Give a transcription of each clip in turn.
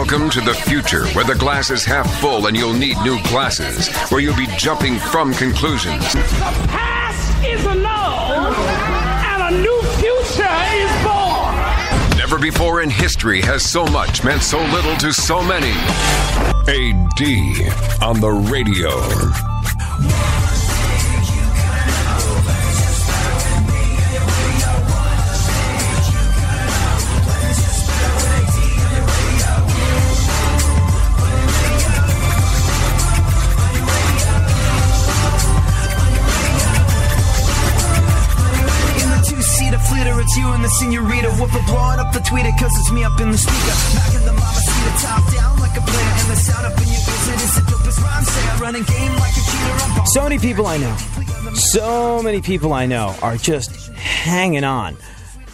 Welcome to the future, where the glass is half full and you'll need new glasses, where you'll be jumping from conclusions. The past is annulled, and a new future is born. Never before in history has so much meant so little to so many. AD on the radio. It's you and the senorita. Whooper blowing up the tweeter, cause it's me up in the speaker. Knocking the mama seat top down like a player. And the sound up in your ears, it is the dopest rhyme. Say I run a game like a cheater. So many people I know are just hanging on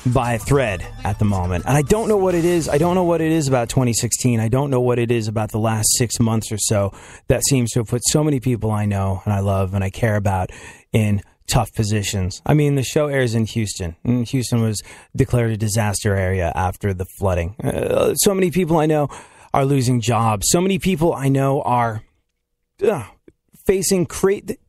by a thread at the moment. And I don't know what it is. I don't know what it is about 2016. I don't know what it is about the last 6 months or so that seems to have put so many people I know and I love and I care about in tough positions. I mean, the show airs in Houston, and Houston was declared a disaster area after the flooding. So many people I know are losing jobs. So many people I know are facing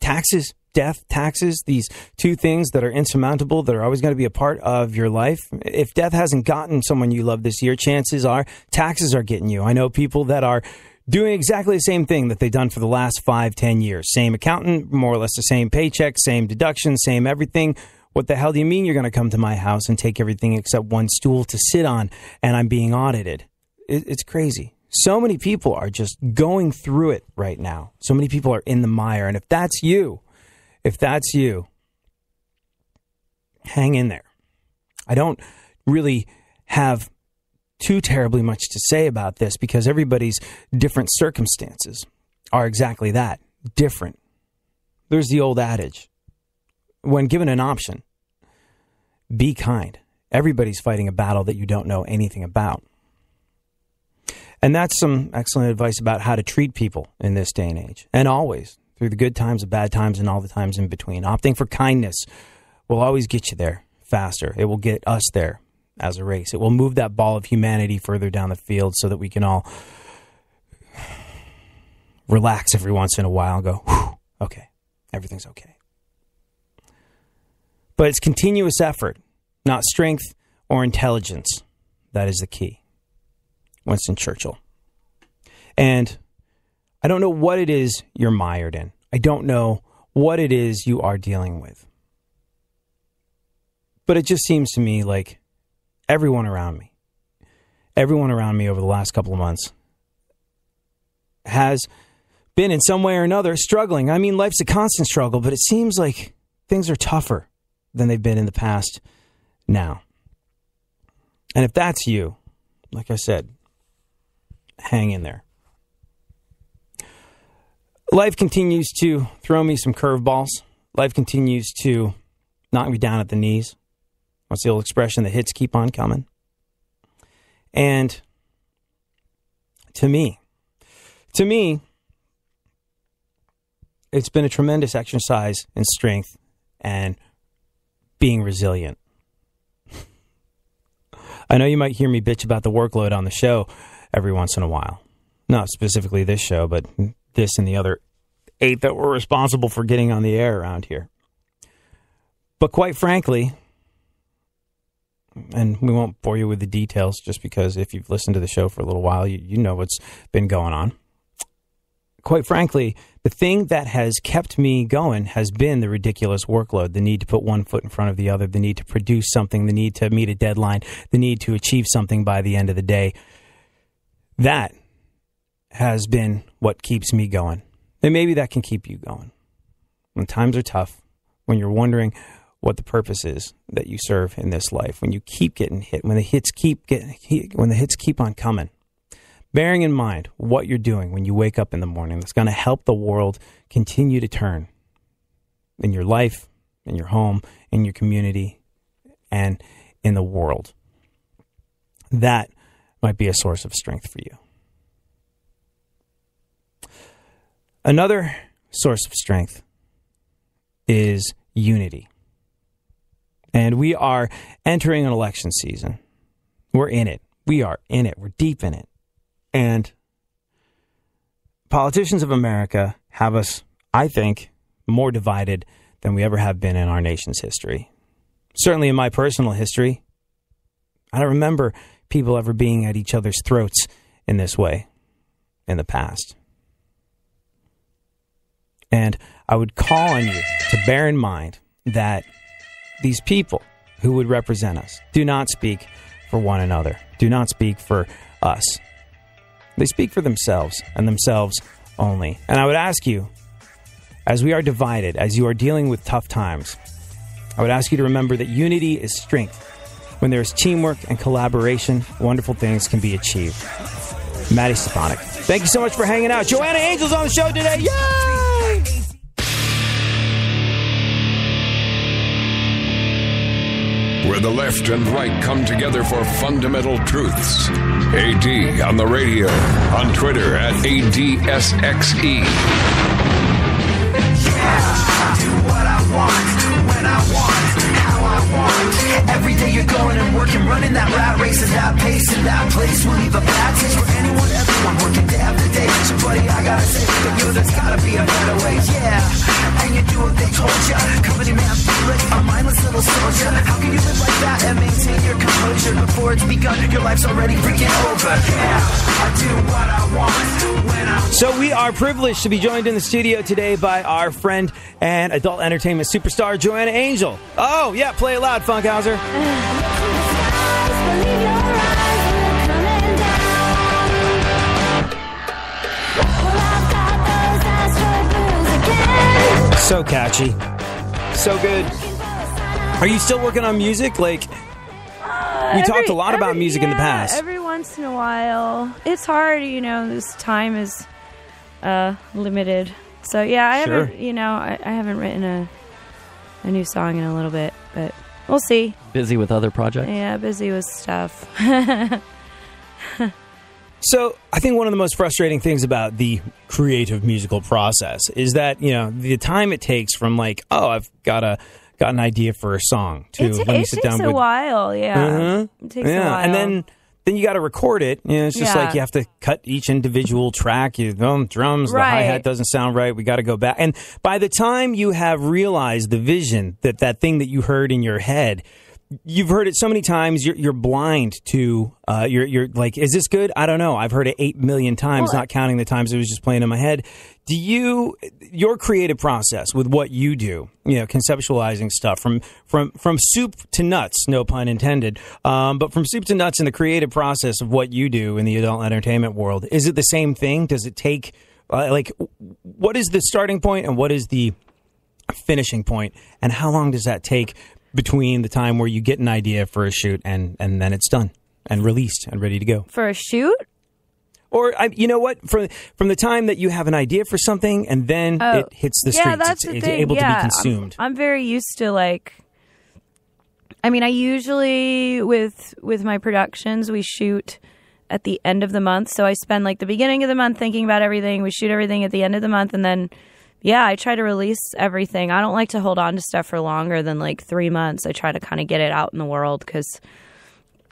taxes, death, taxes, these two things that are insurmountable, that are always going to be a part of your life. If death hasn't gotten someone you love this year, chances are taxes are getting you. I know people that are doing exactly the same thing that they've done for the last 5-10 years. Same accountant, more or less the same paycheck, same deduction, same everything. What the hell do you mean you're going to come to my house and take everything except one stool to sit on and I'm being audited? It's crazy. So many people are just going through it right now. So many people are in the mire. And if that's you, hang in there. I don't really have too terribly much to say about this because everybody's different circumstances are exactly that, different. There's the old adage, when given an option, be kind. Everybody's fighting a battle that you don't know anything about. And that's some excellent advice about how to treat people in this day and age. And always, through the good times, the bad times, and all the times in between. Opting for kindness will always get you there faster. It will get us there as a race. It will move that ball of humanity further down the field so that we can all relax every once in a while and go, whew, okay, everything's okay. But it's continuous effort, not strength or intelligence. That is the key. Winston Churchill. And I don't know what it is you're mired in. I don't know what it is you are dealing with. But it just seems to me like everyone around me over the last couple of months has been in some way or another struggling. I mean, life's a constant struggle, but it seems like things are tougher than they've been in the past now. And if that's you, like I said, hang in there. Life continues to throw me some curveballs. Life continues to knock me down at the knees. What's the old expression? The hits keep on coming. And to me, it's been a tremendous exercise in strength and being resilient. I know you might hear me bitch about the workload on the show every once in a while. Not specifically this show, but this and the other 8 that were responsible for getting on the air around here. But quite frankly, and we won't bore you with the details just because if you've listened to the show for a little while, you know what's been going on. Quite frankly, the thing that has kept me going has been the ridiculous workload, the need to put one foot in front of the other, the need to produce something, the need to meet a deadline, the need to achieve something by the end of the day. That has been what keeps me going. And maybe that can keep you going. When times are tough, when you're wondering what the purpose is that you serve in this life, when you keep getting hit, when the hits keep on coming, bearing in mind what you're doing when you wake up in the morning, that's going to help the world continue to turn in your life, in your home, in your community, and in the world. That might be a source of strength for you. Another source of strength is unity. And we are entering an election season. We're in it. We are in it. We're deep in it. And politicians of America have us, I think, more divided than we ever have been in our nation's history. Certainly in my personal history, I don't remember people ever being at each other's throats in this way in the past. And I would call on you to bear in mind that these people who would represent us do not speak for one another, do not speak for us. They speak for themselves and themselves only. And I would ask you, as we are divided, as you are dealing with tough times, I would ask you to remember that unity is strength. When there is teamwork and collaboration, wonderful things can be achieved. Maddie Stefanik, thank you so much for hanging out. Joanna Angel's on the show today. Yay! Where the left and right come together for fundamental truths. AD on the radio, on Twitter at ADSXE. I do what I want, when I want, how I want. Every day you're going and working, running that rat race at that pace and that place will leave a bad taste for anyone, everyone working day after day. So buddy, I gotta say that there's gotta be a better way, yeah. And you do what they told ya, company man, feel it, a mindless little soldier. How can you live like that and maintain your composure before it's begun? Your life's already freaking over, yeah. I do what I want, when I want. So we are privileged to be joined in the studio today by our friend and adult entertainment superstar, Joanna Angel. Oh, yeah, play it loud, Funkhauser. So catchy. So good. Are you still working on music? Like, we talked a lot about music in the past. Every once in a while. It's hard, you know, this time is limited. So, yeah, I haven't written a new song in a little bit, but we'll see. Busy with other projects? Yeah, busy with stuff. So I think one of the most frustrating things about the creative musical process is that, you know, the time it takes from like, oh, I've got an idea for a song to it let me sit down takes a while, yeah. Mm-hmm. It takes a while. And then you got to record it. You know, it's just like you have to cut each individual track. You drums, the hi-hat doesn't sound right. We got to go back. And by the time you have realized the vision, that thing that you heard in your head, you've heard it so many times. You're blind to. You're like, is this good? I don't know. I've heard it 8 million times, not counting the times it was just playing in my head. Do your creative process with what you do, you know, conceptualizing stuff from soup to nuts, no pun intended, but from soup to nuts in the creative process of what you do in the adult entertainment world, is it the same thing? Does it take what is the starting point and what is the finishing point, and how long does that take between the time where you get an idea for a shoot and then it's done and released and ready to go? For a shoot? Or, you know what, from the time that you have an idea for something and then it hits the streets, that's it's able to be consumed. I'm very used to, like, I mean, I usually, with my productions, we shoot at the end of the month. So I spend, like, the beginning of the month thinking about everything. We shoot everything at the end of the month, and then I try to release everything. I don't like to hold on to stuff for longer than like 3 months. I try to kind of get it out in the world because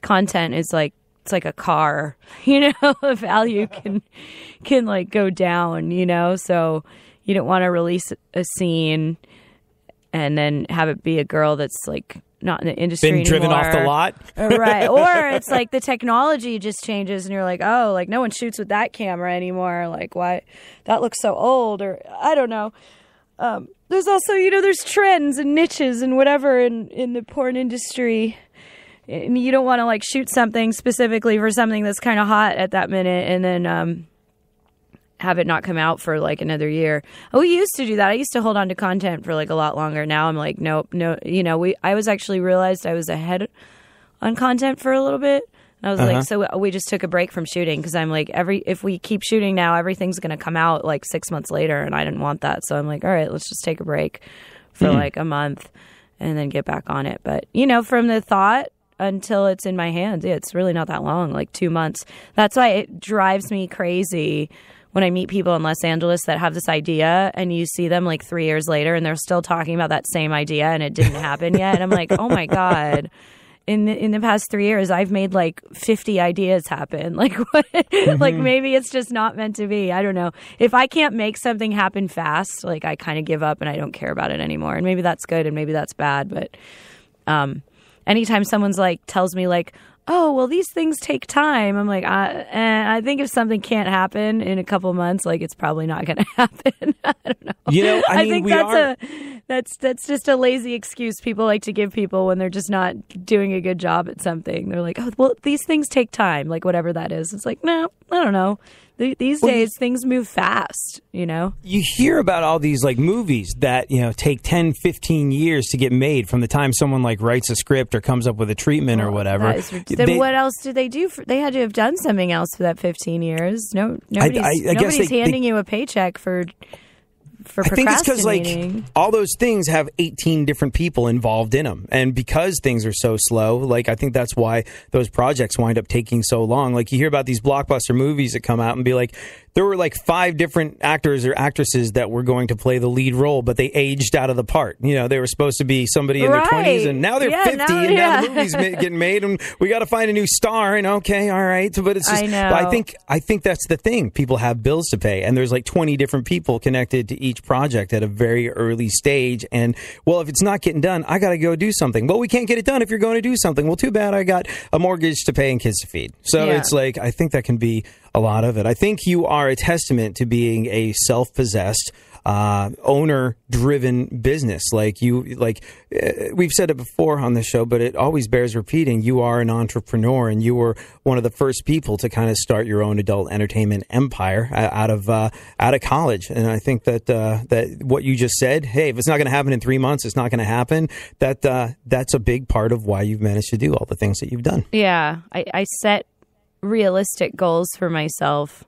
content is like, it's like a car, you know, the value can like go down, you know, so you don't want to release a scene and then have it be a girl that's like not in the industry anymore. Been driven off the lot. Right. Or it's like the technology just changes and you're like, oh, like no one shoots with that camera anymore. Like, why? That looks so old, or I don't know. There's also, you know, there's trends and niches and whatever in the porn industry. And you don't want to like shoot something specifically for something that's kind of hot at that minute and then have it not come out for like another year. We used to do that. I used to hold on to content for like a lot longer. Now I'm like, nope, no. You know, I was actually realized I was ahead on content for a little bit. And I was like, so we just took a break from shooting because I'm like, if we keep shooting now, everything's going to come out like 6 months later, and I didn't want that. So I'm like, all right, let's just take a break for like a month and then get back on it. But, you know, from the thought until it's in my hands, it's really not that long, like 2 months. That's why it drives me crazy when I meet people in Los Angeles that have this idea and you see them like 3 years later and they're still talking about that same idea and it didn't happen yet. And I'm like, oh my God. in the past 3 years, I've made like 50 ideas happen. Like, what? Like, maybe it's just not meant to be. I don't know. If I can't make something happen fast, like, I kind of give up and I don't care about it anymore. And maybe that's good and maybe that's bad. But anytime someone's like tells me like, oh, well, these things take time, I'm like, I think if something can't happen in a couple of months, like, it's probably not going to happen. I don't know. You know, I mean, think that's just a lazy excuse people like to give people when they're just not doing a good job at something. They're like, oh, well, these things take time, like whatever that is. It's like, no, I don't know. These days, things move fast, you know? You hear about all these, like, movies that, you know, take 10, 15 years to get made from the time someone, like, writes a script or comes up with a treatment or whatever. Then what else did they do? They had to have done something else for that 15 years. Nobody's handing you a paycheck for I think it's because, like, all those things have 18 different people involved in them. And because things are so slow, like, I think that's why those projects wind up taking so long. Like, you hear about these blockbuster movies that come out and be like, there were like 5 different actors or actresses that were going to play the lead role, but they aged out of the part. You know, they were supposed to be somebody in their 20s, and now they're 50, and now the movie's getting made, and we got to find a new star. And okay, all right, but it's just. I know. But I think that's the thing. People have bills to pay, and there's like 20 different people connected to each project at a very early stage. And well, if it's not getting done, I got to go do something. Well, we can't get it done if you're going to do something. Well, too bad. I got a mortgage to pay and kids to feed. So it's like, I think that can be a lot of it. I think you are a testament to being a self-possessed, owner-driven business. Like we've said it before on the show, but it always bears repeating. You are an entrepreneur, and you were one of the first people to kind of start your own adult entertainment empire out of college. And I think that what you just said, hey, if it's not going to happen in 3 months, it's not going to happen. That's a big part of why you've managed to do all the things that you've done. Yeah, I set realistic goals for myself,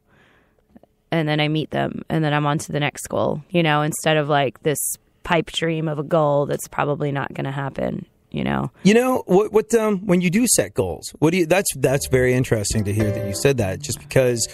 and then I meet them, and then I'm on to the next goal, you know, instead of like this pipe dream of a goal that's probably not going to happen, you know. You know, what when you do set goals, what do you, that's very interesting to hear that you said that, just because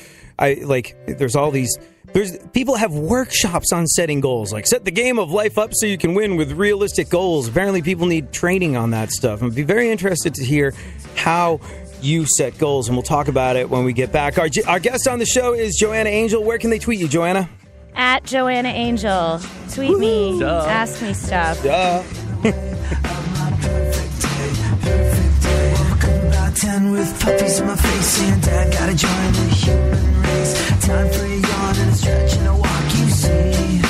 there's people have workshops on setting goals, like set the game of life up so you can win with realistic goals. Apparently people need training on that stuff. I'd be very interested to hear how you set goals, and we'll talk about it when we get back. Our guest on the show is Joanna Angel. Where can they tweet you, Joanna? At Joanna Angel. Tweet me. Duh. Ask me stuff. Duh. 10 with puppies in my face, and Dad gotta join the human race. Time for a yawn and a stretch and a walk, you see.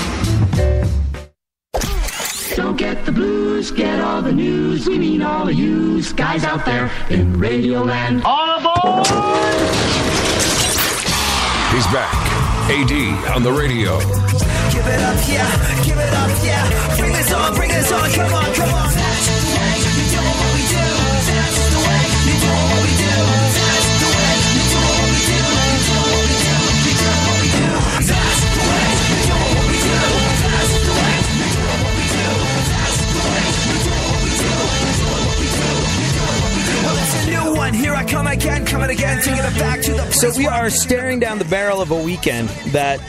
Don't get the blues, get all the news. We mean all of you guys out there in Radio Land. All aboard! He's back. AD on the radio. Give it up, yeah. Give it up, yeah. Bring this on, come on, come on. That's the way you do what we do. That's the way you do what we do. That's the way you do what we do. You do what we do. You do what we do. That's the way you do what we do. That's the way you do what we do. That's the way you do what we do. You do what we do. You do what we do. Well, it's a new one. Here I come again, coming again, taking it back to the place. So we are staring down the barrel of a weekend that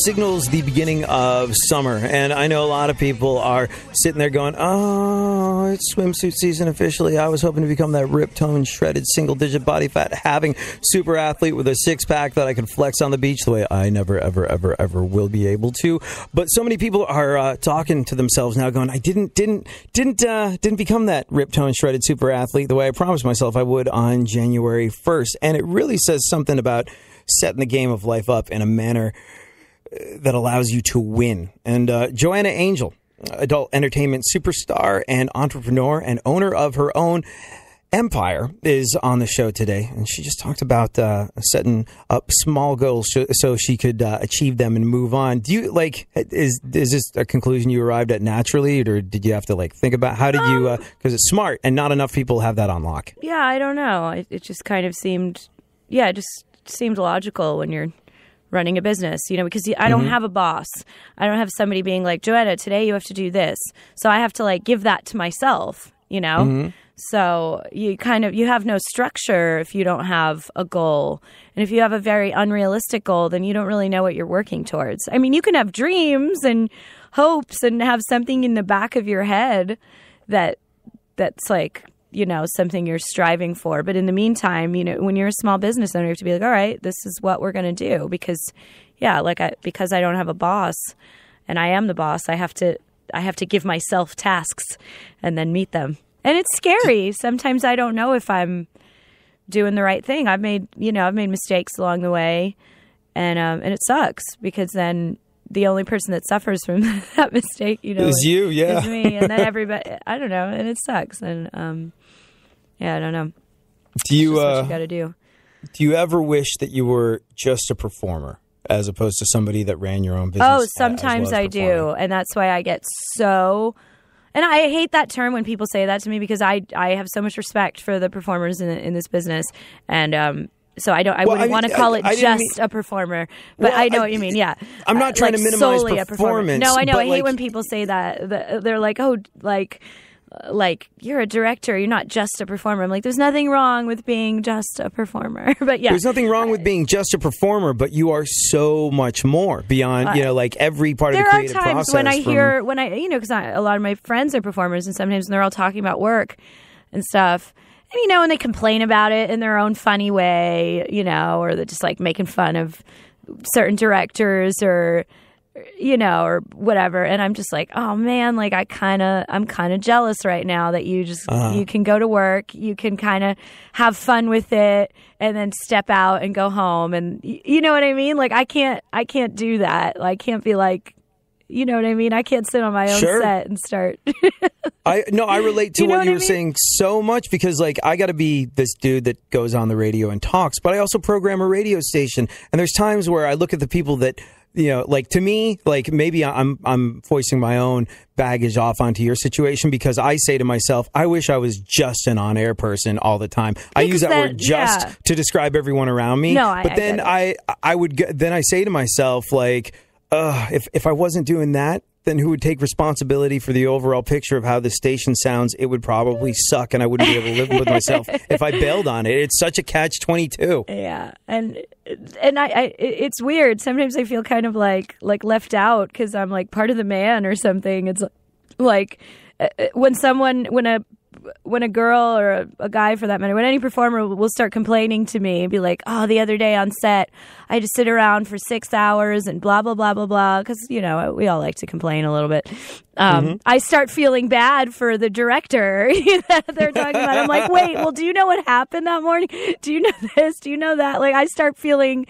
signals the beginning of summer, and I know a lot of people are sitting there going, oh, it's swimsuit season officially. I was hoping to become that ripped, toned, shredded, single-digit body fat having super athlete with a six-pack that I could flex on the beach the way I never, ever, ever, ever will be able to. But so many people are talking to themselves now going, I didn't become that ripped, toned, shredded super athlete the way I promised myself I would on January 1st. And it really says something about setting the game of life up in a manner that allows you to win. And Joanna Angel, adult entertainment superstar and entrepreneur and owner of her own empire, is on the show today. And she just talked about setting up small goals so she could achieve them and move on. Do you is this a conclusion you arrived at naturally, or did you have to think about, how did you, because it's smart and not enough people have that on lock? Yeah, I don't know. It just kind of seemed logical when you're running a business, because I don't have a boss. I don't have somebody being like, Joanna, today you have to do this. So I have to give that to myself, So you have no structure if you don't have a goal. And if you have a very unrealistic goal, then you don't really know what you're working towards. I mean, you can have dreams and hopes and have something in the back of your head that's something you're striving for. But in the meantime, when you're a small business owner, you have to be like, all right, this is what we're going to do. Because, because I don't have a boss and I am the boss, I have to give myself tasks and then meet them. And it's scary. Sometimes I don't know if I'm doing the right thing. I've made mistakes along the way, and it sucks because then the only person that suffers from that mistake, is you, is me, and then everybody. I don't know, and it sucks. And I don't know. Do you what you got to do? Do you ever wish that you were just a performer as opposed to somebody that ran your own business? Oh, sometimes I do, and that's why I get so. And I hate that term when people say that to me because I have so much respect for the performers in this business, and so I wouldn't want to call it just a performer, but I know what you mean. Yeah, I'm not trying to minimize performance. No, I know. I hate when people say that. They're like, oh, like you're a director, you're not just a performer. I'm like, there's nothing wrong with being just a performer. But yeah, there's nothing wrong with being just a performer, but you are so much more beyond like every part of the creative process. There are times when I hear because a lot of my friends are performers, and sometimes when they're all talking about work and stuff, and and they complain about it in their own funny way, or they're just like making fun of certain directors or whatever. And I'm just like, oh man, like I'm kind of jealous right now that you just, you can go to work, you can kind of have fun with it and then step out and go home. And you know what I mean? Like I can't do that. I can't be like, you know what I mean? I can't sit on my own set and start. I relate to what you were saying so much because like I got to be this dude that goes on the radio and talks, but I also program a radio station. And there's times where I look at the people that, like to me, like maybe I'm foisting my own baggage off onto your situation because I say to myself, I wish I was just an on-air person all the time. I use that word just to describe everyone around me. But then I say to myself like, if I wasn't doing that, then who would take responsibility for the overall picture of how the station sounds? It would probably suck, and I wouldn't be able to live with myself if I bailed on it. It's such a catch-22. Yeah, and it's weird. Sometimes I feel kind of like left out because I'm like part of the man or something. It's like when a girl or a guy for that matter, when any performer will start complaining to me and be like, oh, the other day on set, I just sit around for 6 hours and blah, blah, blah, blah, blah. Because, we all like to complain a little bit. I start feeling bad for the director that they're talking about. I'm like, wait, well, do you know what happened that morning? Do you know this? Do you know that? Like, I start feeling...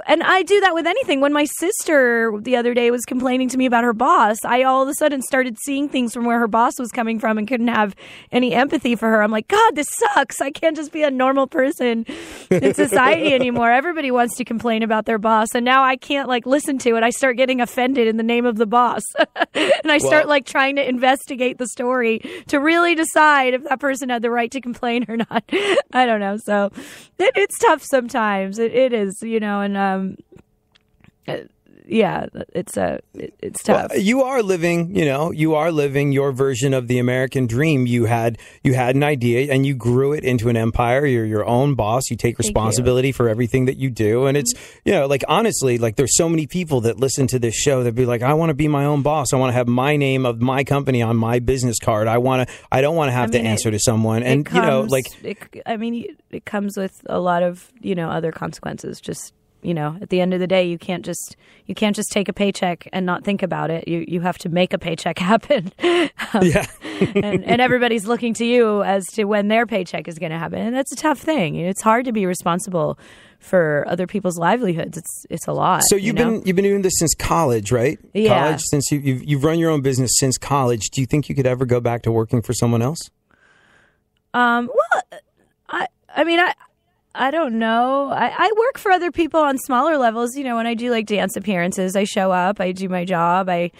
And I do that with anything. When my sister the other day was complaining to me about her boss, I all of a sudden started seeing things from where her boss was coming from and couldn't have any empathy for her. I'm like, God, this sucks. I can't just be a normal person in society anymore. Everybody wants to complain about their boss. And now I can't listen to it. I start getting offended in the name of the boss. And I start trying to investigate the story to really decide if that person had the right to complain or not. I don't know. So it's tough sometimes. It is, and it's tough. Well, you are living your version of the American dream. You had an idea and you grew it into an empire. You're your own boss. You take responsibility for everything that you do. And it's, honestly, there's so many people that listen to this show that be like, I want to be my own boss. I want to have my name of my company on my business card. I don't want to have to answer to someone. And, it comes with a lot of, other consequences. Just, at the end of the day, you can't just take a paycheck and not think about it. You have to make a paycheck happen. and everybody's looking to you as to when their paycheck is going to happen. And that's a tough thing. It's hard to be responsible for other people's livelihoods. It's a lot. So you've been doing this since college, right? Yeah. College, since you've run your own business since college. Do you think you could ever go back to working for someone else? I don't know. I work for other people on smaller levels. When I do dance appearances, I show up, I do my job, I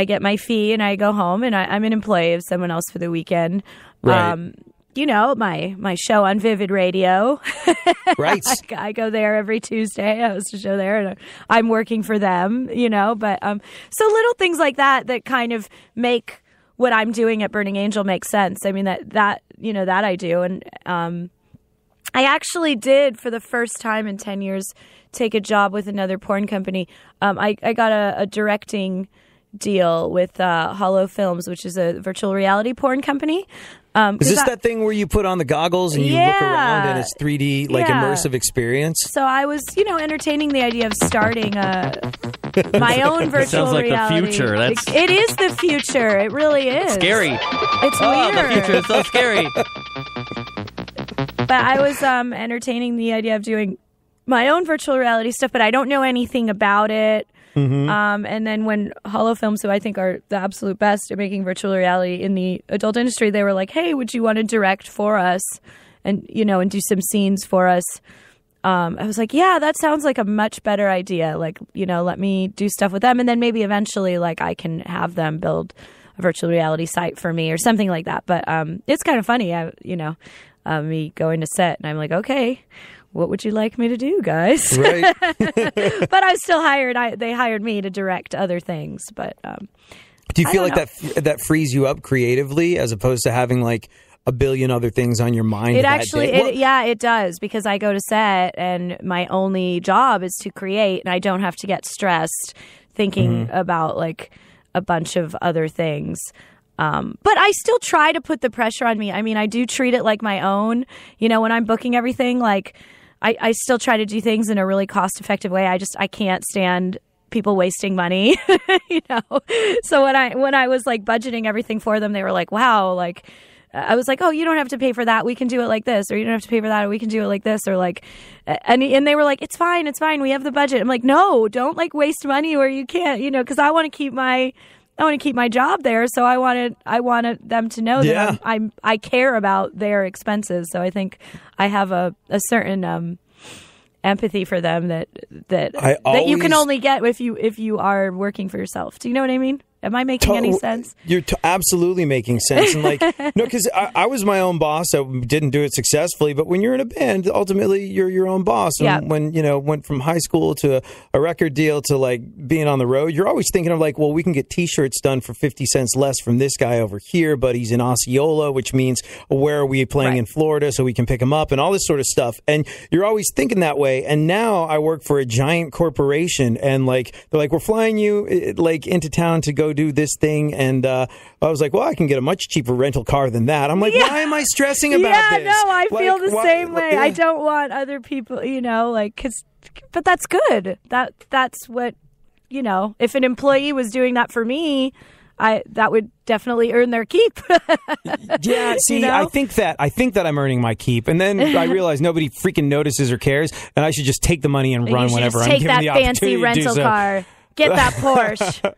get my fee, and I go home, and I'm an employee of someone else for the weekend. Right. My show on Vivid Radio. Right. I go there every Tuesday. I host a show there, and I'm working for them. But so little things like that kind of make what I'm doing at Burning Angel make sense. I mean that I do, and I actually did, for the first time in 10 years, take a job with another porn company. I got a directing deal with Hollow Films, which is a virtual reality porn company. Is this that thing where you put on the goggles and you look around and it's 3D, like immersive experience? So I was, entertaining the idea of starting my own virtual sounds like reality. The future. It is the future. It really is. Scary. It's weird. The future is so scary. But I was entertaining the idea of doing my own virtual reality stuff, but I don't know anything about it. Mm-hmm. And then when Hollow Films, who I think are the absolute best at making virtual reality in the adult industry, they were like, hey, would you want to direct for us and do some scenes for us? I was like, yeah, that sounds like a much better idea. Like, let me do stuff with them. And then maybe eventually, like, I can have them build a virtual reality site for me or something like that. But it's kind of funny, me going to set and I'm like, okay, what would you like me to do, guys? Right. But I was still hired. They hired me to direct other things. But do you feel like that frees you up creatively as opposed to having like a billion other things on your mind? It actually, it does, because I go to set and my only job is to create, and I don't have to get stressed thinking about like a bunch of other things. But I still try to put the pressure on me. I mean, I do treat it like my own. When I'm booking everything, like I still try to do things in a really cost-effective way. I can't stand people wasting money, So when I was like budgeting everything for them, they were like, wow, like I was like, oh, you don't have to pay for that. We can do it like this, or you don't have to pay for that, or we can do it like this, or like, and they were like, it's fine. We have the budget. I'm like, no, don't like waste money where you can't, because I want to keep my job there, so I wanted them to know that I care about their expenses. So I think I have a certain empathy for them that you can only get if you are working for yourself. Do you know what I mean? Am I making any sense? You're absolutely making sense. And like, because I was my own boss. I didn't do it successfully. But when you're in a band, ultimately you're your own boss. And when, went from high school to a record deal to like being on the road, you're always thinking of like, well, we can get T-shirts done for 50 cents less from this guy over here, but he's in Osceola, which means where are we playing in Florida so we can pick him up and all this sort of stuff. And you're always thinking that way. And now I work for a giant corporation and like, they're like, we're flying you like into town to go do this thing, and I was like, well, I can get a much cheaper rental car than that. I'm like, why am I stressing about this? Yeah, no, I feel the same way. I don't want other people, but that's good. That's what, if an employee was doing that for me, that would definitely earn their keep. Yeah, see, I think that I'm earning my keep, and then I realize nobody freaking notices or cares, and I should just take the money and run whenever I'm given the opportunity to do so. Take that fancy rental car. Get that Porsche.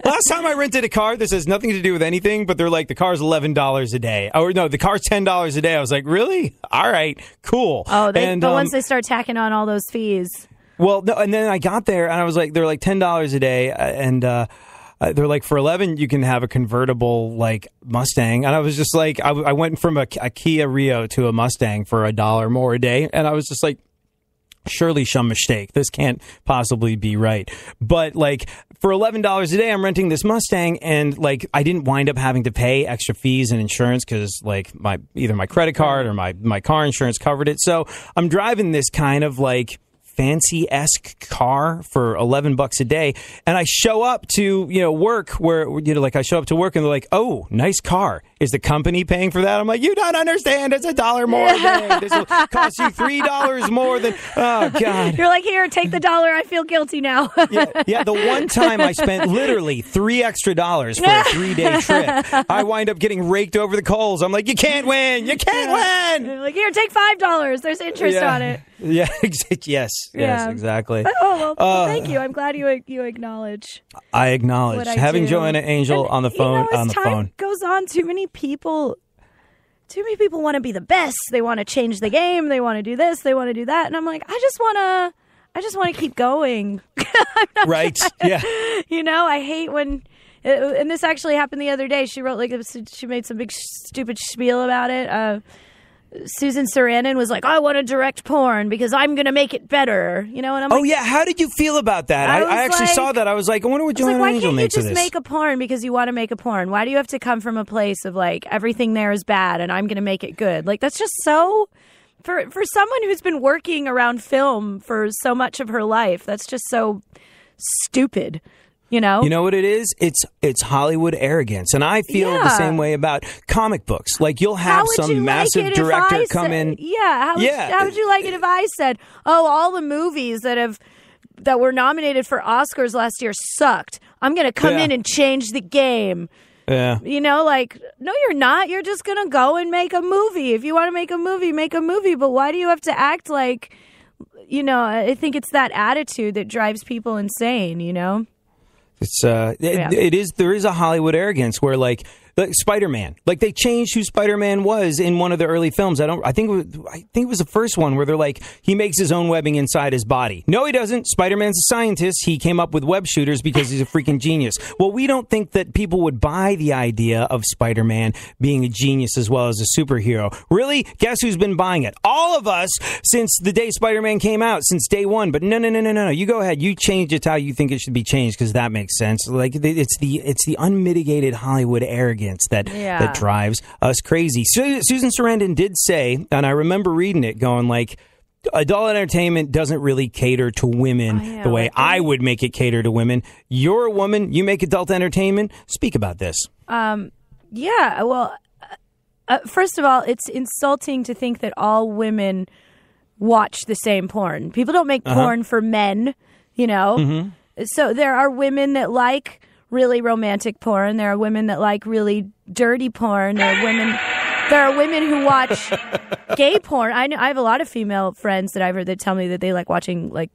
Last time I rented a car, this has nothing to do with anything, but they're like, the car's $11 a day. Or no, the car's $10 a day. I was like, really? All right, cool. Oh, but once they start tacking on all those fees. Well, no, and then I got there and I was like, they're like $10 a day, and they're like, for $11 you can have a convertible like Mustang. And I was just like, I went from a Kia Rio to a Mustang for $1 more a day, and I was just like, surely some mistake. This can't possibly be right. But like for $11 a day, I'm renting this Mustang, and like I didn't wind up having to pay extra fees and insurance because like either my credit card or my car insurance covered it. So I'm driving this kind of like fancy-esque car for $11 a day, and I show up to work where I show up to work and they're like, oh, nice car. Is the company paying for that? I'm like, you don't understand. It's $1 more a day. This will cost you $3 more than. Oh God! You're like, here, take the $1. I feel guilty now. Yeah. The one time I spent literally $3 extra for a 3-day trip, I wind up getting raked over the coals. I'm like, you can't win. You can't win. You're like, here, take $5. There's interest on it. Yeah. Yes, exactly. Oh, well, thank you. I'm glad you acknowledge. I acknowledge having Joanna Angel on the phone. As time goes on, too many people want to be the best. They want to change the game. They want to do this. They want to do that. And I'm like, I just want to keep going. Right? Yeah. I hate when. And this actually happened the other day. She wrote she made some big stupid spiel about it. Susan Sarandon was like, I want to direct porn because I'm going to make it better. And I'm like, yeah. How did you feel about that? I actually saw that. I was like, I wonder what Joanna Angel makes of this. Why can't you just make a porn because you want to make a porn? Why do you have to come from a place of like, everything there is bad and I'm going to make it good? Like, that's just so, for someone who's been working around film for so much of her life, that's just so stupid. You know what it is? It's Hollywood arrogance, and I feel the same way about comic books. Like you'll have some massive director come in. Yeah, how would you like it if I said, "Oh, all the movies that were nominated for Oscars last year sucked. I'm going to come in and change the game." Yeah. You know, like, no, you're not. You're just going to go and make a movie. If you want to make a movie, make a movie. But why do you have to act like, I think it's that attitude that drives people insane, It's there is a Hollywood arrogance where like Spider-Man, like they changed who Spider-Man was in one of the early films. I think it was the first one where they're like, he makes his own webbing inside his body. No, he doesn't. Spider-Man's a scientist. He came up with web shooters because he's a freaking genius. Well, we don't think that people would buy the idea of Spider-Man being a genius as well as a superhero. Really? Guess who's been buying it? All of us since the day Spider-Man came out, since day one. But no. You go ahead. You change it how you think it should be changed because that makes sense. Like it's the unmitigated Hollywood arrogance that drives us crazy. Susan Sarandon did say, and I remember reading it going like, adult entertainment doesn't really cater to women the way I would make it cater to women. You're a woman. You make adult entertainment. Speak about this. Well, first of all, it's insulting to think that all women watch the same porn. People don't make porn for men, Mm-hmm. So there are women that like really romantic porn. There are women that like really dirty porn. There are women who watch gay porn. I have a lot of female friends that I've heard that tell me that they like watching like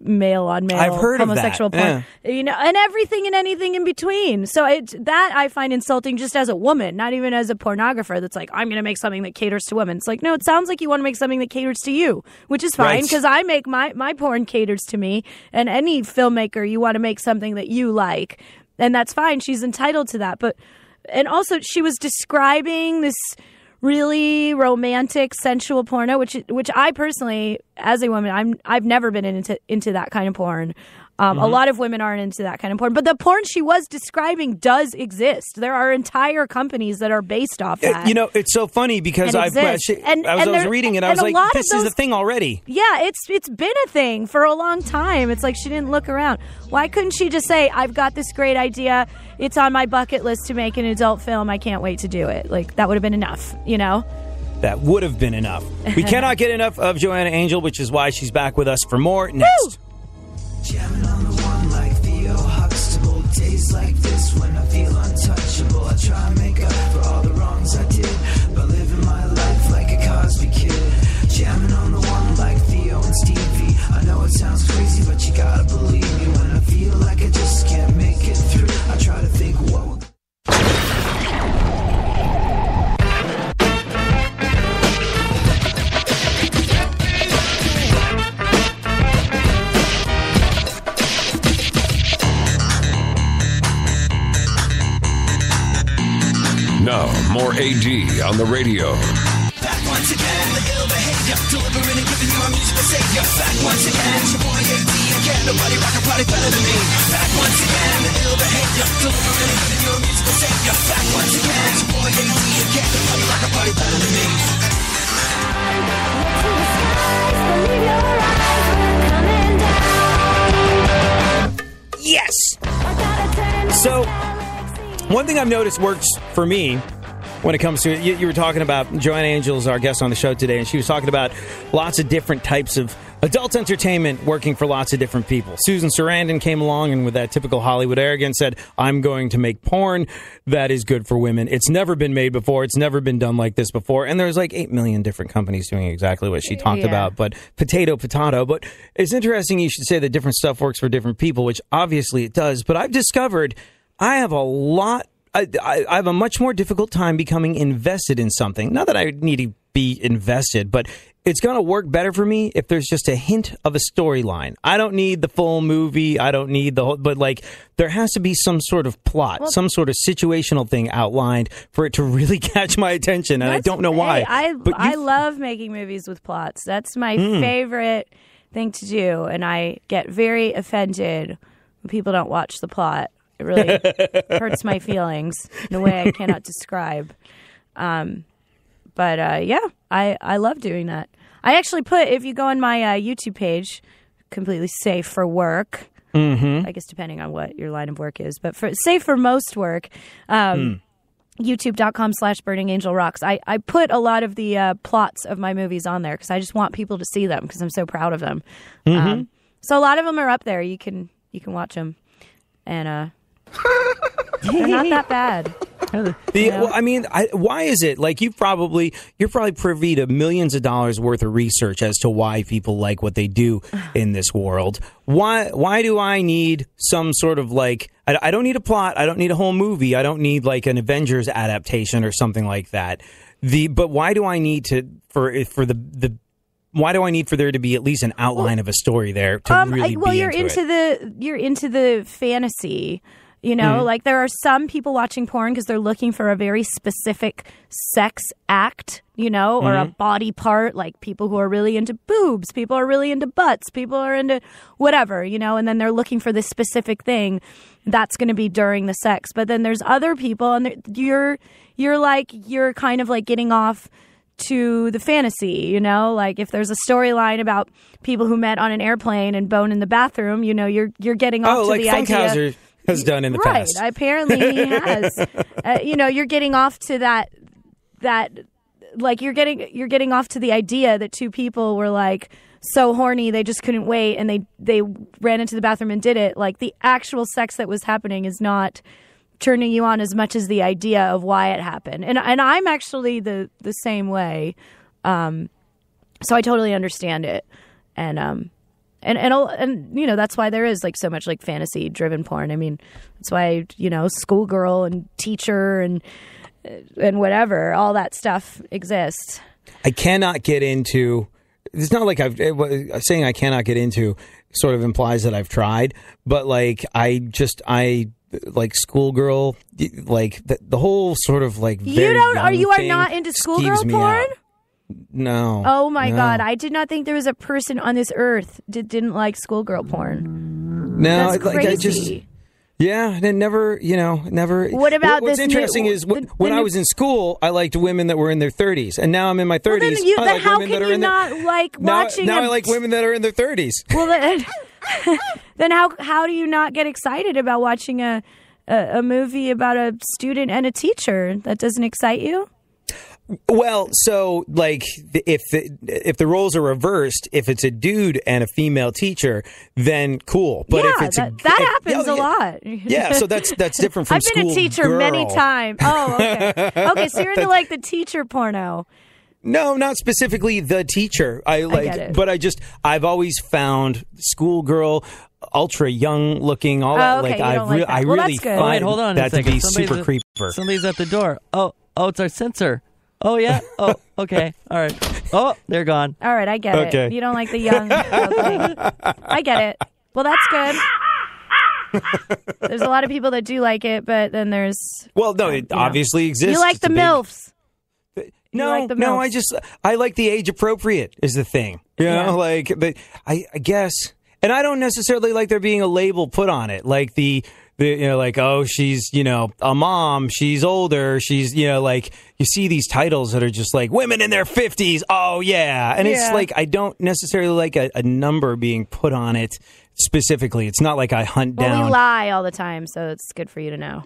male on male homosexual porn. And everything and anything in between. So that I find insulting just as a woman, not even as a pornographer that's like, I'm going to make something that caters to women. It's like, no, it sounds like you want to make something that caters to you, which is fine because I make my porn caters to me, and any filmmaker, you want to make something that you like. And that's fine. She's entitled to that. And also she was describing this really romantic, sensual porno, which I personally, as a woman, I've never been into that kind of porn. A lot of women aren't into that kind of porn, but the porn she was describing does exist. There are entire companies that are based off that. It's so funny because I was reading it, I was like, this is a thing already. Yeah, it's been a thing for a long time. It's like she didn't look around. Why couldn't she just say, I've got this great idea. It's on my bucket list to make an adult film. I can't wait to do it. Like, that would have been enough, That would have been enough. We cannot get enough of Joanna Angel, which is why she's back with us for more next. Jamming on the one like Theo Huxtable. Days like this when I feel untouchable. I try and make up for all the wrongs I did by living my life like a Cosby kid. Jamming on the one like Theo and Stevie. I know it sounds crazy, but you gotta believe me. When I feel like I just can't make it through, I try to think what would... Now, more AD on the radio. Back once again, the ill behavior, delivering and giving you my musical savior. Back once again, it's your boy AD again. Nobody rock a party better than me. Back once again, the ill behavior, delivering and giving you a musical savior. Back once again, it's your boy AD again. Nobody rock a party better than me. Yes. So, one thing I've noticed works for me when it comes to, you were talking about, Joanna Angel is our guest on the show today, and she was talking about lots of different types of adult entertainment working for lots of different people. Susan Sarandon came along and with that typical Hollywood arrogance said, I'm going to make porn that is good for women. It's never been made before. It's never been done like this before. And there's like 8 million different companies doing exactly what she talked about, but potato. But it's interesting you should say that different stuff works for different people, which obviously it does. But I've discovered I have I have a much more difficult time becoming invested in something. Not that I need to be invested, but it's going to work better for me if there's just a hint of a storyline. I don't need the full movie. I don't need the whole, but like there has to be some sort of plot, some sort of situational thing outlined for it to really catch my attention. And I don't know why. I love making movies with plots. That's my favorite thing to do. And I get very offended when people don't watch the plot. It really hurts my feelings in a way I cannot describe. I love doing that. I actually if you go on my YouTube page, completely safe for work, I guess depending on what your line of work is. But for most work, youtube.com/Burning Angel Rocks. I put a lot of the plots of my movies on there because I just want people to see them because I'm so proud of them. So a lot of them are up there. You can watch them, and they're not that bad. Well, I mean, why is it like you're probably privy to millions of dollars worth of research as to why people like what they do in this world? Why do I need some sort of like I don't need a plot, I don't need a whole movie, I don't need like an Avengers adaptation or something like that. But why do I need for there to be at least an outline of a story there to really be you're into the fantasy. You know, like there are some people watching porn because they're looking for a very specific sex act, you know, or a body part, like people who are really into boobs, people are really into butts, people are into whatever, you know, and then they're looking for this specific thing that's going to be during the sex. But then there's other people and you're kind of like getting off to the fantasy, you know, like if there's a storyline about people who met on an airplane and bone in the bathroom, you know, you're getting off to like the idea. Has done in the past. Right, apparently he has. You know, you're getting off to that like you're getting off to the idea that two people were like so horny they just couldn't wait and they ran into the bathroom and did it. Like the actual sex that was happening is not turning you on as much as the idea of why it happened. And I'm actually the same way. So I totally understand it. And you know, that's why there is like so much like fantasy driven porn. I mean, that's why, you know, schoolgirl and teacher and whatever, all that stuff exists. I cannot get into, it's not like saying I cannot get into sort of implies that I've tried, but like I like schoolgirl, like the whole sort of like very you are not into schoolgirl porn? No. Oh my God! I did not think there was a person on this earth that didn't like schoolgirl porn. No, that's crazy. Never. What about what's this? Interesting is when I was in school, I liked women that were in their 30s, and now I'm in my 30s. Well, how can you not like watching? Now I like women that are in their 30s. Well, then how do you not get excited about watching a movie about a student and a teacher? That doesn't excite you? Well, so like if the roles are reversed, if it's a dude and a female teacher, then cool. But if it's that happens a lot. Yeah, so that's different from I've been a teacher many times. Oh, okay. Okay, so you're into like the teacher porno. No, not specifically the teacher. I get it. But I've always found schoolgirl, ultra young looking, all that. Okay, like I really find hold on that a to be second. super creeper. Somebody's at the door. Oh, it's our censor. Oh, yeah? Oh, okay. All right. Oh, they're gone. All right, I get it. You don't like the young girl thing. I get it. Well, that's good. There's a lot of people that do like it, but then there's... Well, no, it obviously exists. You like the MILFs. No, I like the age appropriate is the thing. You know, like, I guess... And I don't necessarily like there being a label put on it. Like like, oh, she's, a mom, she's older, she's, like, you see these titles that are just like, women in their 50s, oh, yeah. And it's like, I don't necessarily like a number being put on it specifically. It's not like I hunt down. Well, we lie all the time, so it's good for you to know.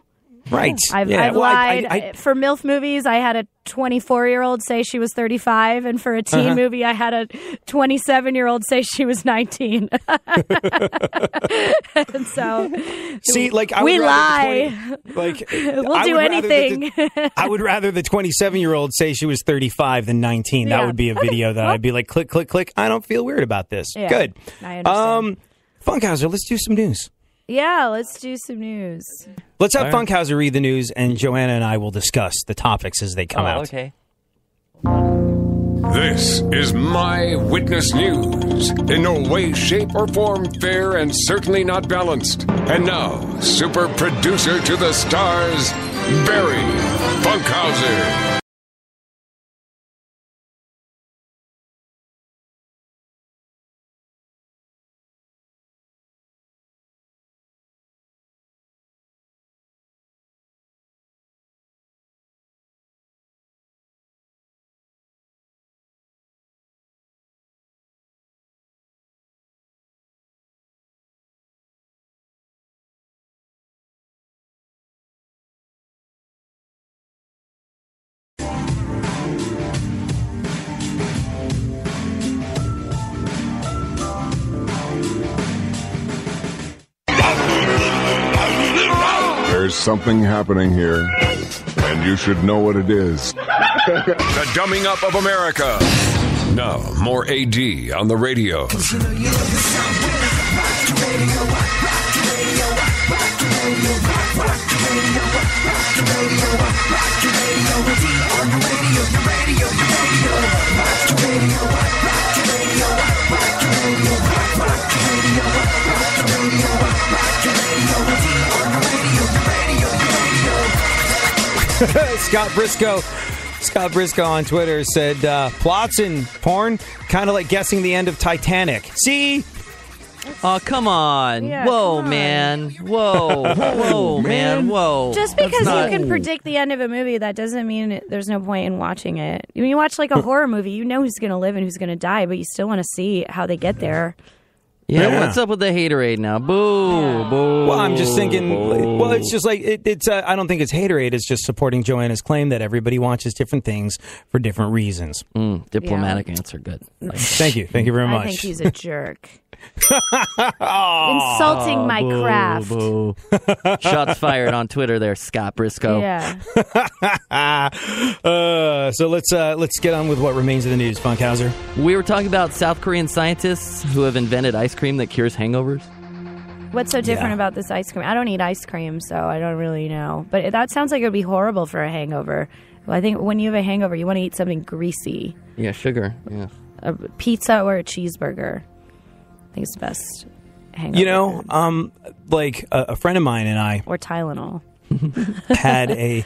Right. I've lied. For MILF movies, I had a 24-year-old say she was 35, and for a teen movie, I had a 27-year-old say she was 19. And so, see, like we lie. We'll do anything. I would rather the 27-year-old say she was 35 than 19. That would be a video that I'd be like, click, click, click. I don't feel weird about this. Yeah, good. I understand. Funkhauser, let's do some news. Yeah, let's do some news. Let's have Funkhauser read the news, and Joanna and I will discuss the topics as they come out. Okay. This is My Witness News. In no way, shape, or form fair and certainly not balanced. And now, super producer to the stars, Barry Funkhauser. There's something happening here, and you should know what it is. The Dumbing Up of America. Now, more AD on the radio. Scott Briscoe on Twitter said, plots in porn, kind of like guessing the end of Titanic. See? Oh, come on. Yeah, Whoa, come on. man. Whoa, man. Whoa. Just because That's you can predict the end of a movie, that doesn't mean there's no point in watching it. When you watch like a horror movie, you know who's going to live and who's going to die, but you still want to see how they get there. Yeah, what's up with the haterade now? Boo, boo. Well, I'm just thinking, well, it's just like, it's. I don't think it's haterade. It's just supporting Joanna's claim that everybody watches different things for different reasons. Diplomatic answer, good. Thank you very much. I think he's a jerk. Insulting my craft. Boo. Shots fired on Twitter there, Scott Briscoe. Yeah. So let's get on with what remains of the news, Funkhauser. We were talking about South Korean scientists who have invented ice cream that cures hangovers. What's so different about this ice cream? I don't eat ice cream, so I don't really know. But that sounds like it would be horrible for a hangover. Well, I think when you have a hangover, you want to eat something greasy. Yeah, sugar. Yeah. A pizza or a cheeseburger. I think it's the best hangover. You know, like a friend of mine and I, or Tylenol, had a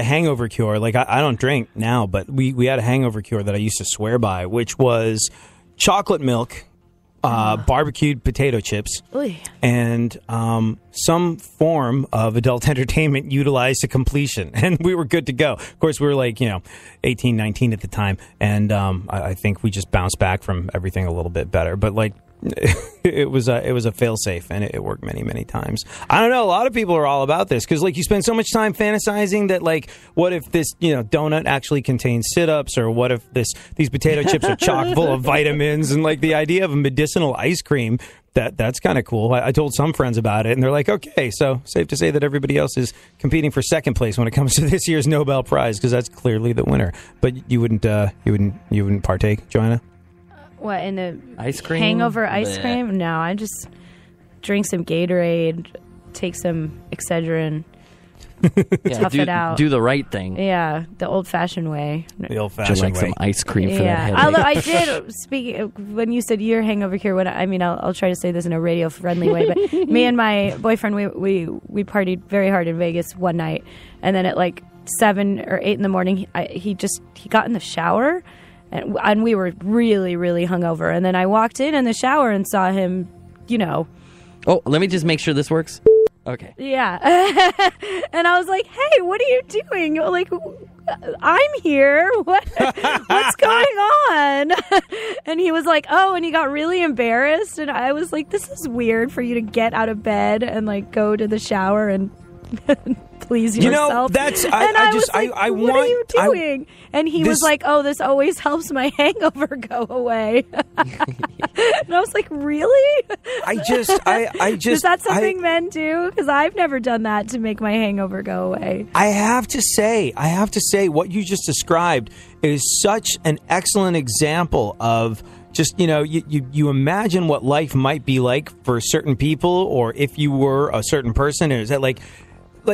hangover cure. Like I don't drink now, but we had a hangover cure that I used to swear by, which was chocolate milk, barbecued potato chips, and some form of adult entertainment utilized to completion. And we were good to go. Of course, we were like, 18, 19 at the time. And I think we just bounced back from everything a little bit better. But like, it was a fail-safe, and it worked many, many times. I don't know. A lot of people are all about this because, like, you spend so much time fantasizing that, like, what if this, donut actually contains sit-ups, or what if these potato chips are chock full of vitamins, and like the idea of a medicinal ice cream. That's kind of cool. I told some friends about it, and they're like, okay, so safe to say that everybody else is competing for second place when it comes to this year's Nobel Prize, because that's clearly the winner. But you wouldn't partake, Joanna? What, in the ice cream? Hangover ice cream? No, I just drink some Gatorade, take some Excedrin, tough it out. Do the right thing. Yeah, the old-fashioned way. The old-fashioned way. some ice cream for that headache. Although I did, when you said your hangover cure, I'll try to say this in a radio-friendly way, but me and my boyfriend, we partied very hard in Vegas one night, and then at like 7 or 8 in the morning, he got in the shower, and we were really, really hungover. And then I walked in the shower and saw him, Oh, let me just make sure this works. Okay. Yeah. And I was like, hey, what are you doing? Like, I'm here. What's going on? And he was like, oh, and he got really embarrassed. And I was like, this is weird for you to get out of bed and like go to the shower and please yourself. That's what are you doing? And he was like, oh, this always helps my hangover go away. And I was like, really? I just is that something men do? Because I've never done that to make my hangover go away. I have to say what you just described is such an excellent example of just, you imagine what life might be like for certain people, or if you were a certain person. Is that like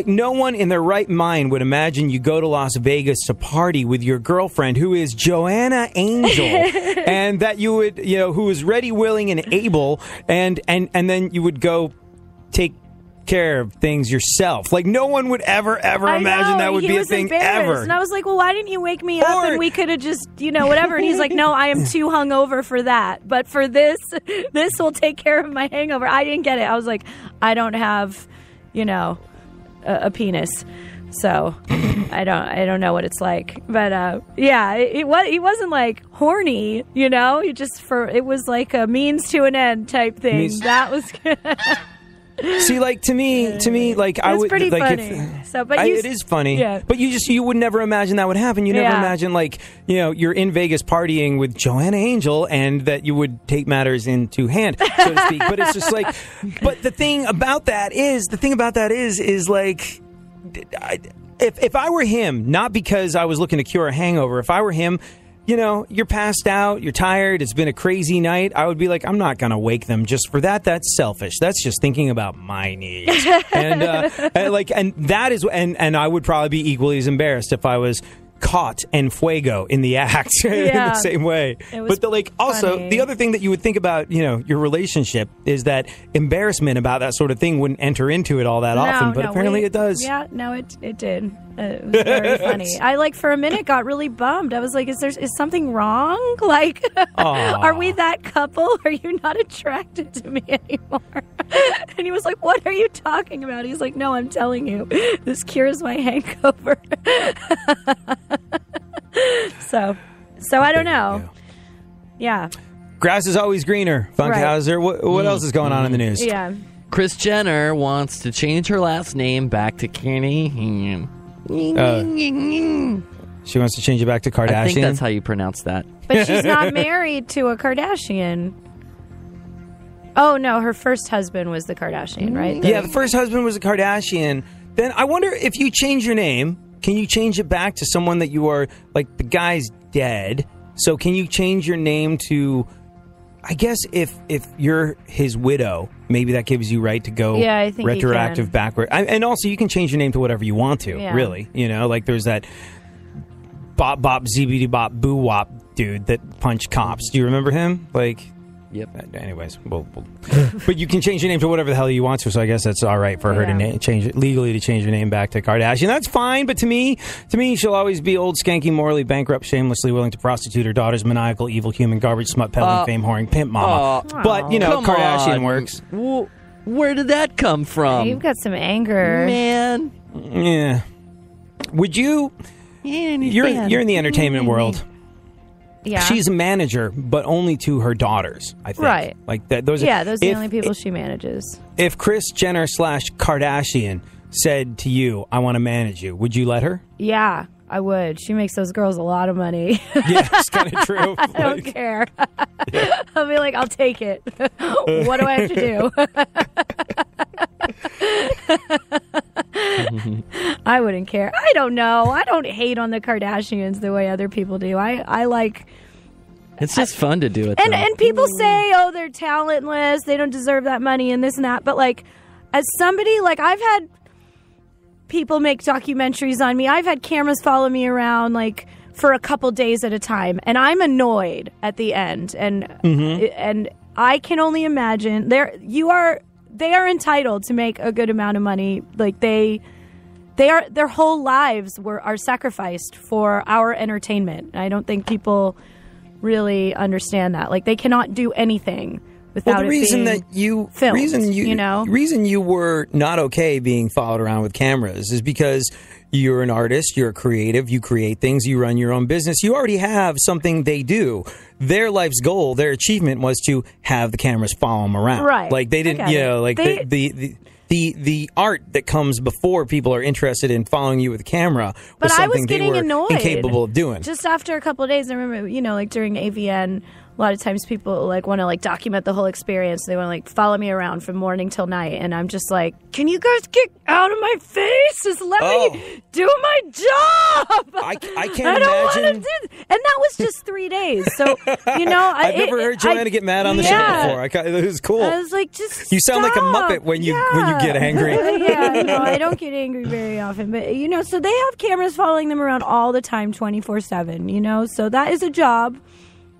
no one in their right mind would imagine you go to Las Vegas to party with your girlfriend, who is Joanna Angel, and that you would, who is ready, willing, and able, and then you would go take care of things yourself. Like, no one would ever imagine that would be a thing ever. And I was like, well, why didn't you wake me up and we could have just, whatever. And he's like, no, I am too hungover for that. But for this will take care of my hangover. I didn't get it. I was like, I don't have, a penis, so I don't know what it's like. But yeah, he wasn't like horny, it was like a means to an end type thing. That was good. See, like to me, like I It's would pretty like funny. if It is funny. Yeah. But you would never imagine that would happen. You never Yeah. imagine like you're in Vegas partying with Joanna Angel and that you would take matters into hand, so to speak. But it's just like, but the thing about that is like, if I were him, not because I was looking to cure a hangover, if I were him. You're passed out, you're tired, it's been a crazy night. I would be like, I'm not going to wake them just for that. That's selfish. That's just thinking about my needs. and I would probably be equally as embarrassed if I was caught en fuego in the act in the same way. But also funny. the other thing that you would think about, your relationship is that embarrassment about that sort of thing wouldn't enter into it all that often, but apparently it does. Yeah, no, it did. It was very funny. I for a minute got really bummed. I was like, is something wrong? Like, are we that couple? Are you not attracted to me anymore? And he was like, what are you talking about? He's like, no, I'm telling you, this cures my hangover. So I don't know. Yeah. Grass is always greener. Funkhauser. Right. What else is going on in the news? Yeah. Kris Jenner wants to change her last name back to Kardashian. She wants to change it back to Kardashian? I think that's how you pronounce that. But she's not married to a Kardashian. Oh, no, her first husband was the Kardashian, right? Yeah, the first husband was a Kardashian. Then I wonder if you change your name, can you change it back to someone that you are, like the guy's dead, so can you change your name to, I guess if you're his widow, maybe that gives you right to go I think retroactive backward. And also you can change your name to whatever you want to, really. Like there's that bop bop zibbity bop boo wop dude that punched cops. Do you remember him? Yep. Anyways, but you can change your name to whatever the hell you want to. So I guess that's all right for her to change it legally to change her name back to Kardashian. That's fine. But to me, she'll always be old, skanky, morally bankrupt, shamelessly willing to prostitute her daughter's maniacal, evil, human, garbage, smut, peddling, fame, whoring, pimp mama. But Kardashian works. Where did that come from? You've got some anger, man. Yeah. Would you? You're in the entertainment world. Yeah. She's a manager, but only to her daughters, I think. Right. Like that. Those are the only people she manages. If Kris Jenner / Kardashian said to you, I want to manage you, would you let her? Yeah, I would. She makes those girls a lot of money. Yeah, it's kind of true. I don't care. I'll be like, I'll take it. What do I have to do? I wouldn't care. I don't know. I don't hate on the Kardashians the way other people do. I like... It's just fun to do it. And people say, oh, they're talentless. They don't deserve that money and this and that. But, as somebody, I've had people make documentaries on me. I've had cameras follow me around, for a couple days at a time. And I'm annoyed at the end. And I can only imagine. They are entitled to make a good amount of money. Their whole lives are sacrificed for our entertainment. And I don't think people really understand that. They cannot do anything without reason you were not okay being followed around with cameras is because you're an artist, you're a creative, you create things, you run your own business. You already have something they do. Their life's goal, their achievement was to have the cameras follow them around. Right. They didn't, the art that comes before people are interested in following you with a camera was something they were incapable of doing. Just after a couple of days, I remember, during AVN, a lot of times people want to document the whole experience. They want to follow me around from morning till night, and I'm just like, can you guys get out of my face? Just let me do my job. I can't imagine. And that was just 3 days. So I've never heard Joanna get mad on the show before. It was cool. I was like, just you sound like a Muppet when you get angry. No, I don't get angry very often. But so they have cameras following them around all the time, 24/7. So that is a job.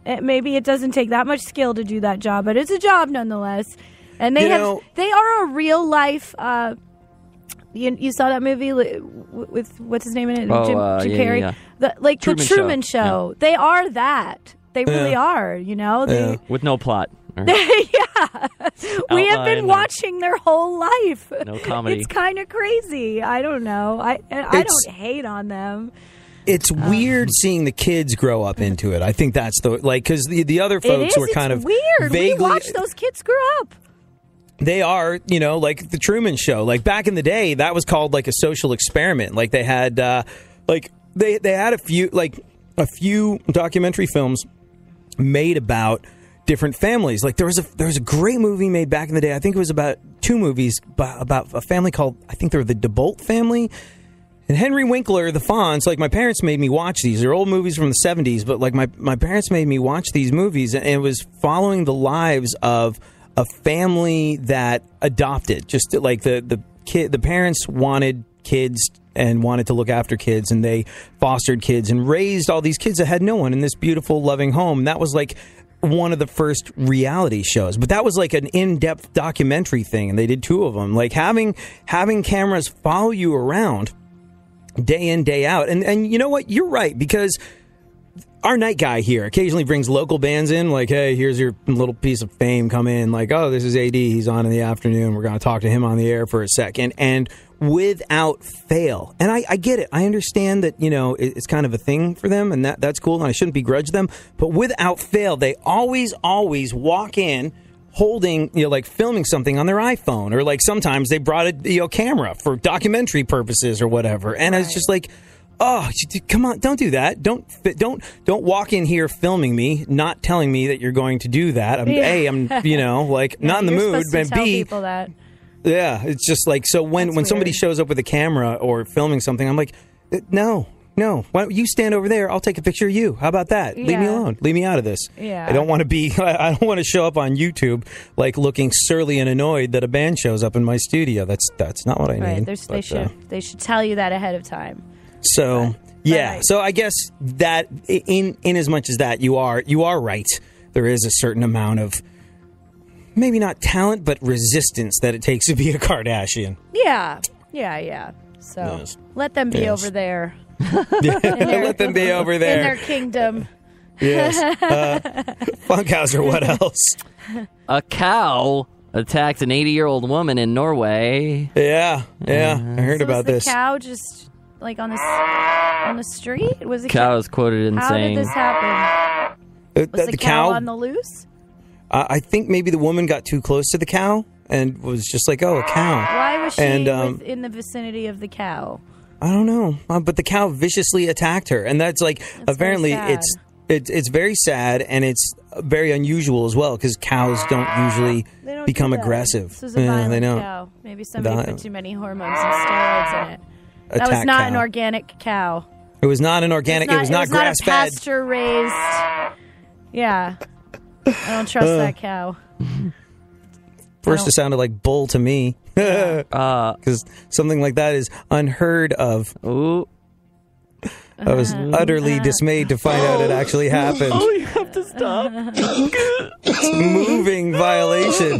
Maybe it doesn't take that much skill to do that job, but it's a job nonetheless. And they are a real life. You saw that movie with what's his name in it? Jim Carrey. Yeah. The Truman Show. Yeah. They are that. They really are. With no plot. Yeah. We have been watching their whole life. No comedy. It's kind of crazy. I don't know. I don't hate on them. It's weird seeing the kids grow up into it. I think that's because the other folks were kind of weird. vaguely. We watched those kids grow up. they are, like the Truman Show. Like back in the day, that was called like a social experiment. Like they had, they had a few documentary films made about different families. Like there was a great movie made back in the day. I think it was about 2 movies about a family called, I think they were the DeBolt family. And Henry Winkler, the Fonz, like my parents made me watch these. They're old movies from the 70s, but like my parents made me watch these movies, and it was following the lives of a family that adopted. Just like the parents wanted kids and wanted to look after kids, and they fostered kids and raised all these kids that had no one in this beautiful, loving home. And that was like one of the first reality shows, but that was like an in-depth documentary thing, and they did 2 of them. Like having cameras follow you around day in, day out. And you know what? You're right, because our night guy here occasionally brings local bands in, like, hey, here's your little piece of fame, come in. Like, oh, this is AD. He's on in the afternoon. We're going to talk to him on the air for a second. And without fail, and I get it. I understand that, it's kind of a thing for them, and that's cool, and I shouldn't begrudge them. But without fail, they always walk in holding, like filming something on their iPhone, or like sometimes they brought a camera for documentary purposes or whatever. And it's just like, oh, come on, don't do that. Don't walk in here filming me, not telling me that you're going to do that. I'm not in the mood. To tell B, people that. Yeah, it's just like, so when somebody shows up with a camera or filming something, I'm like, no. Why don't you stand over there? I'll take a picture of you. How about that? Yeah. Leave me alone. Leave me out of this. Yeah. I don't want to show up on YouTube like looking surly and annoyed that a band shows up in my studio. That's not what I need. They should tell you that ahead of time. So, yeah. So I guess that in as much as that you are right. There is a certain amount of, maybe not talent, but resistance that it takes to be a Kardashian. Yeah. So let them be over there. Let them be over there. In their kingdom. Yes. Funkhauser, what else? A cow attacked an 80-year-old woman in Norway. Yeah. I heard about this. Was the cow just like on the street? Was the cow is quoted in saying, "How did this happen? Was the cow on the loose?" I think maybe the woman got too close to the cow and was just like, "Oh, a cow." Why was she in the vicinity of the cow? I don't know, but the cow viciously attacked her, and that's like apparently it's very sad, and it's very unusual as well, because cows don't usually become aggressive. This was a violent cow. Maybe somebody put too many hormones and steroids in it. That was not an organic cow. It was not an organic. It was not grass fed. Pasture raised. Yeah, I don't trust that cow. First, it sounded like bull to me. Because something like that is unheard of. Ooh. I was utterly dismayed to find out it actually happened. Oh, you have to stop. It's a moving violation.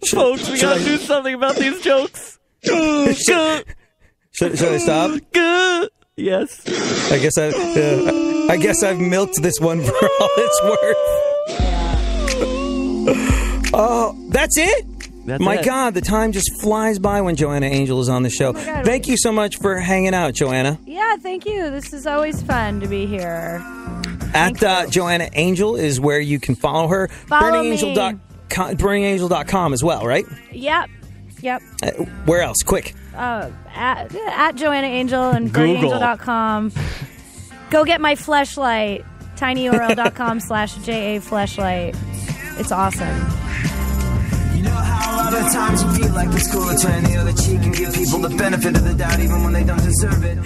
Folks, we gotta do something about these jokes. Should I stop? Yes. I guess I've milked this one for all it's worth. Oh, that's it? My God, the time just flies by when Joanna Angel is on the show. Thank you so much for hanging out, Joanna. Yeah, thank you. This is always fun to be here. At Joanna Angel is where you can follow her. Follow me. BurningAngel.com as well, right? Yep. Where else? Quick. At Joanna Angel and BurningAngel.com. Go get my fleshlight. tinyurl.com/JA fleshlight. It's awesome. You know how a lot of times you feel like it's cool to turn the other cheek and give people the benefit of the doubt even when they don't deserve it.